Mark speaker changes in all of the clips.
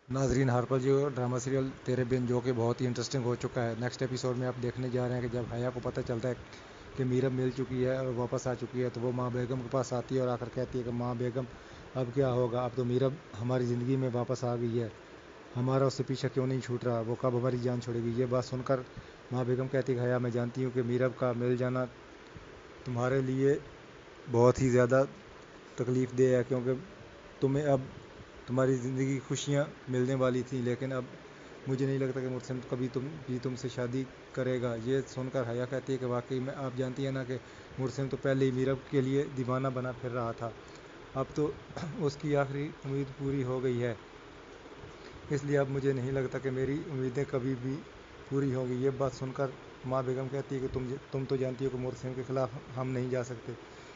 Speaker 1: नाजरीन, हरपल जो drama serial तेरे बिन जो कि बहुत ही इंटरेस्टिंग हो चुका है, नेक्स्ट एपिसोड में आप देखने जा रहे हैं कि जब हया को पता चलता है कि मीरब मिल चुकी है और वापस आ चुकी है, तो वो माँ बेगम के पास आती है और आकर कहती है कि माँ बेगम, अब क्या होगा, अब तो मीरब हमारी ज़िंदगी में वापस आ गई है, हमारा उससे पीछा क्यों नहीं छूट रहा, वो कब हमारी जान छोड़ेगी। ये बात सुनकर माँ बेगम कहती है, हया मैं जानती हूँ कि मीरब का मिल जाना तुम्हारे लिए बहुत ही ज़्यादा तकलीफ़ दे है, क्योंकि तुम्हें अब तुम्हारी ज़िंदगी की खुशियाँ मिलने वाली थी, लेकिन अब मुझे नहीं लगता कि मुझसे कभी तुमसे शादी करेगा। ये सुनकर हया कहती है कि वाकई में आप जानती है ना कि मुरसिम तो पहले ही मीरब के लिए दीवाना बना फिर रहा था, अब तो उसकी आखिरी उम्मीद पूरी हो गई है, इसलिए अब मुझे नहीं लगता कि मेरी उम्मीदें कभी भी पूरी होंगी। ये बात सुनकर माँ बेगम कहती है कि तुम तो जानती हो कि मुरसिम के ख़िलाफ़ हम नहीं जा सकते,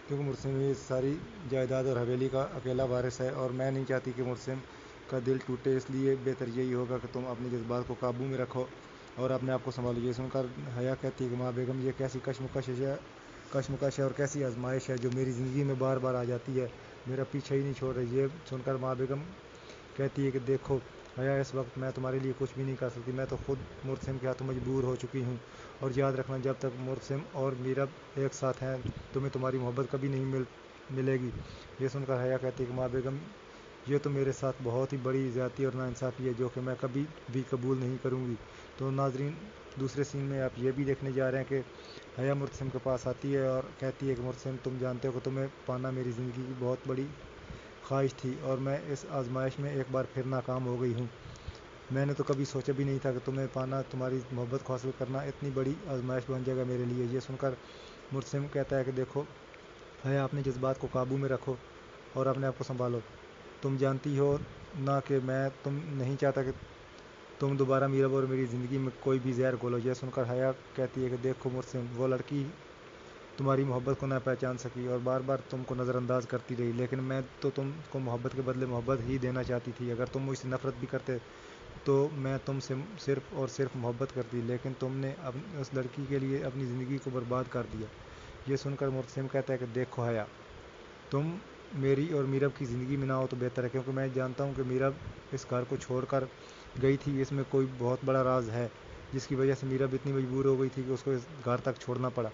Speaker 1: क्योंकि मुरसिम ये सारी जायदाद और हवेली का अकेला वारिस है, और मैं नहीं चाहती कि मुरसिम का दिल टूटे, इसलिए बेहतर यही होगा कि तुम अपने जज्बात को काबू में रखो और अपने आप को संभालो। ये सुनकर हया कहती है कि माँ बेगम, ये कैसी कशमकश है और कैसी आजमाइश है जो मेरी ज़िंदगी में बार बार आ जाती है, मेरा पीछा ही नहीं छोड़ रही। ये सुनकर माँ बेगम कहती है कि देखो हया, इस वक्त मैं तुम्हारे लिए कुछ भी नहीं कर सकती, मैं तो खुद मुरसिम के हाथों मजबूर हो चुकी हूँ, और याद रखना जब तक मुरसिम और मीरब एक साथ हैं तुम्हें तुम्हारी मोहब्बत कभी नहीं मिलेगी। ये सुनकर हया कहती है कि माँ बेगम, ये तो मेरे साथ बहुत ही बड़ी ज़्यादती और नाइंसाफ़ी है जो कि मैं कभी भी कबूल नहीं करूँगी। तो नाजरीन, दूसरे सीन में आप ये भी देखने जा रहे हैं कि हया मुरसिम के पास आती है और कहती है कि मुरसिम, तुम जानते हो कि तुम्हें पाना मेरी ज़िंदगी की बहुत बड़ी ख्वाहिश थी, और मैं इस आजमाइश में एक बार फिर नाकाम हो गई हूँ। मैंने तो कभी सोचा भी नहीं था कि तुम्हें पाना, तुम्हारी मोहब्बत को हासिल करना इतनी बड़ी आजमाइश बन जाएगा मेरे लिए। ये सुनकर मुरसिम कहता है कि देखो हया, अपने जज्बात को काबू में रखो और अपने आप को संभालो, तुम जानती हो ना कि मैं तुम नहीं चाहता कि तुम दोबारा मीरब और मेरी ज़िंदगी में कोई भी जहर घोलो। यह सुनकर हया कहती है कि देखो मुरसिम, वो लड़की तुम्हारी मोहब्बत को ना पहचान सकी और बार बार तुमको नज़रअंदाज करती रही, लेकिन मैं तो तुमको मोहब्बत के बदले मोहब्बत ही देना चाहती थी। अगर तुम मुझसे नफ़रत भी करते तो मैं तुमसे सिर्फ़ और सिर्फ मोहब्बत करती, लेकिन तुमने उस लड़की के लिए अपनी ज़िंदगी को बर्बाद कर दिया। ये सुनकर मुरसिम कहता है कि देखो हया, तुम मेरी और मीरब की ज़िंदगी में ना हो तो बेहतर है, क्योंकि मैं जानता हूँ कि मीरब इस घर को छोड़कर गई थी, इसमें कोई बहुत बड़ा राज है जिसकी वजह से मीरब इतनी मजबूर हो गई थी कि उसको इस घर तक छोड़ना पड़ा।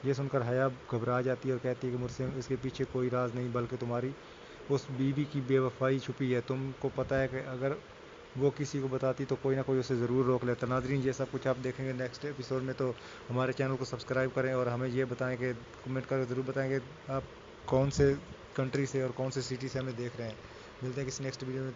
Speaker 1: ये सुनकर हया घबरा जाती है और कहती है कि मुझसे इसके पीछे कोई राज नहीं, बल्कि तुम्हारी उस बीवी की बेवफाई छुपी है। तुमको पता है कि अगर वो किसी को बताती तो कोई ना कोई उसे ज़रूर रोक लेता। नाजरीन, ये सब कुछ आप देखेंगे नेक्स्ट एपिसोड में, तो हमारे चैनल को सब्सक्राइब करें और हमें ये बताएं कि कमेंट करके ज़रूर बताएं कि आप कौन से कंट्री से और कौन से सिटी से हमें देख रहे हैं। मिलते हैं किसी नेक्स्ट वीडियो में।